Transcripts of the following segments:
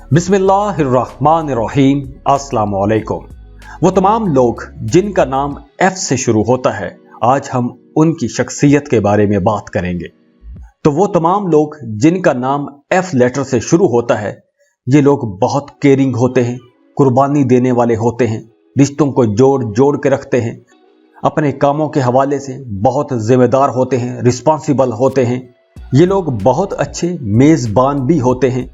बिस्मिल्लाहिर्रहमानिर्रहीम। अस्सलाम वालेकुम। वो तमाम लोग जिनका नाम एफ से शुरू होता है, आज हम उनकी शख्सियत के बारे में बात करेंगे। तो वो तमाम लोग जिनका नाम एफ लेटर से शुरू होता है, ये लोग बहुत केयरिंग होते हैं, कुर्बानी देने वाले होते हैं, रिश्तों को जोड़ जोड़ के रखते हैं, अपने कामों के हवाले से बहुत जिम्मेदार होते हैं, रिस्पॉन्सिबल होते हैं। ये लोग बहुत अच्छे मेज़बान भी होते हैं।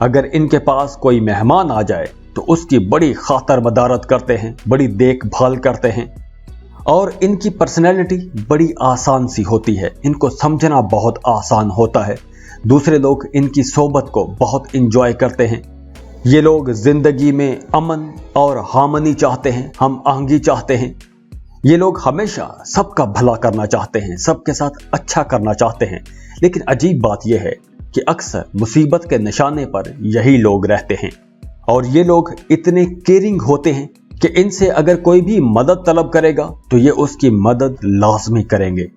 अगर इनके पास कोई मेहमान आ जाए तो उसकी बड़ी खातर मदारत करते हैं, बड़ी देखभाल करते हैं। और इनकी पर्सनैलिटी बड़ी आसान सी होती है, इनको समझना बहुत आसान होता है। दूसरे लोग इनकी सोबत को बहुत इंजॉय करते हैं। ये लोग जिंदगी में अमन और हार्मनी चाहते हैं, हम आहंगी चाहते हैं। ये लोग हमेशा सबका भला करना चाहते हैं, सबके साथ अच्छा करना चाहते हैं। लेकिन अजीब बात यह है कि अक्सर मुसीबत के निशाने पर यही लोग रहते हैं। और ये लोग इतने केयरिंग होते हैं कि इनसे अगर कोई भी मदद तलब करेगा तो ये उसकी मदद लाजमी करेंगे।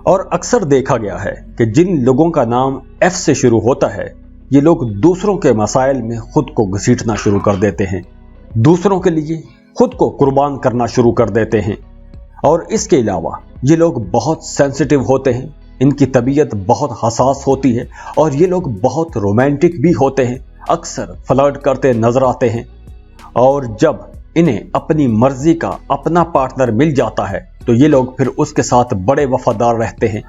और अक्सर देखा गया है कि जिन लोगों का नाम एफ से शुरू होता है, ये लोग दूसरों के मसाइल में खुद को घसीटना शुरू कर देते हैं, दूसरों के लिए खुद को कुर्बान करना शुरू कर देते हैं। और इसके अलावा ये लोग बहुत सेंसिटिव होते हैं, इनकी तबीयत बहुत हसास होती है। और ये लोग बहुत रोमांटिक भी होते हैं, अक्सर फ्लर्ट करते नजर आते हैं। और जब इन्हें अपनी मर्जी का अपना पार्टनर मिल जाता है तो ये लोग फिर उसके साथ बड़े वफादार रहते हैं।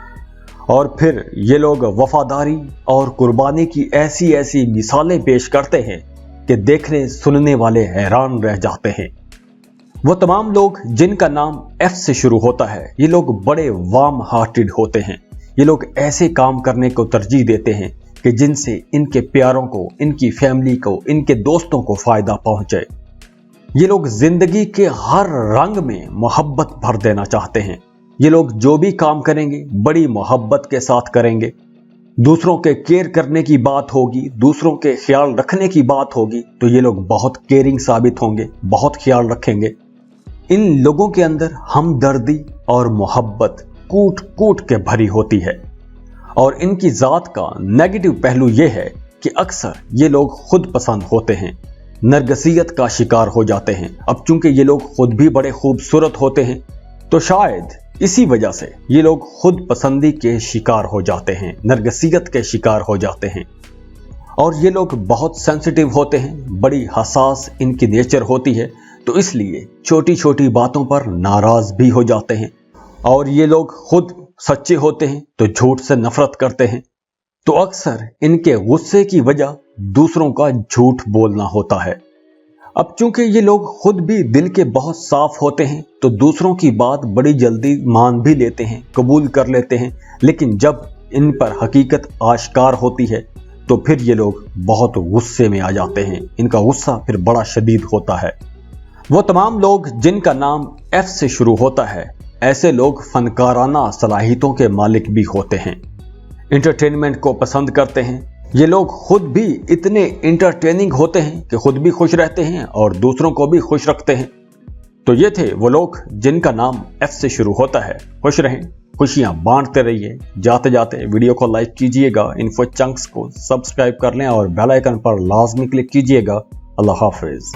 और फिर ये लोग वफादारी और कुर्बानी की ऐसी ऐसी मिसालें पेश करते हैं कि देखने सुनने वाले हैरान रह जाते हैं। वो तमाम लोग जिनका नाम एफ से शुरू होता है, ये लोग बड़े वार्म हार्टेड होते हैं। ये लोग ऐसे काम करने को तरजीह देते हैं कि जिनसे इनके प्यारों को, इनकी फैमिली को, इनके दोस्तों को फायदा पहुंचे। ये लोग जिंदगी के हर रंग में मोहब्बत भर देना चाहते हैं। ये लोग जो भी काम करेंगे बड़ी मोहब्बत के साथ करेंगे। दूसरों के केयर करने की बात होगी, दूसरों के ख्याल रखने की बात होगी तो ये लोग बहुत केयरिंग साबित होंगे, बहुत ख्याल रखेंगे। इन लोगों के अंदर हमदर्दी और मोहब्बत कूट कूट के भरी होती है। और इनकी जात का नेगेटिव पहलू यह है कि अक्सर ये लोग खुद पसंद होते हैं, नरगसियत का शिकार हो जाते हैं। अब चूंकि ये लोग खुद भी बड़े खूबसूरत होते हैं तो शायद इसी वजह से ये लोग खुद पसंदी के शिकार हो जाते हैं, नरगसियत के शिकार हो जाते हैं। और ये लोग बहुत सेंसिटिव होते हैं, बड़ी हसास इनकी नेचर होती है, तो इसलिए छोटी छोटी बातों पर नाराज भी हो जाते हैं। और ये लोग खुद सच्चे होते हैं तो झूठ से नफरत करते हैं। तो अक्सर इनके गुस्से की वजह दूसरों का झूठ बोलना होता है। अब चूंकि ये लोग खुद भी दिल के बहुत साफ होते हैं तो दूसरों की बात बड़ी जल्दी मान भी लेते हैं, कबूल कर लेते हैं। लेकिन जब इन पर हकीकत आश्कार होती है तो फिर ये लोग बहुत गुस्से में आ जाते हैं, इनका गुस्सा फिर बड़ा शदीद होता है। वो तमाम लोग जिनका नाम एफ से शुरू होता है, ऐसे लोग फनकाराना सलाहियतों के मालिक भी होते हैं, इंटरटेनमेंट को पसंद करते हैं। ये लोग खुद भी इतने इंटरटेनिंग होते हैं कि खुद भी खुश रहते हैं और दूसरों को भी खुश रखते हैं। तो ये थे वो लोग जिनका नाम एफ से शुरू होता है। खुश रहें, खुशियां बांटते रहिए। जाते जाते वीडियो को लाइक कीजिएगा, इन्फो चंक्स को सब्सक्राइब कर लें और बेल आइकन पर लाजमी क्लिक कीजिएगा। अल्लाह हाफिज।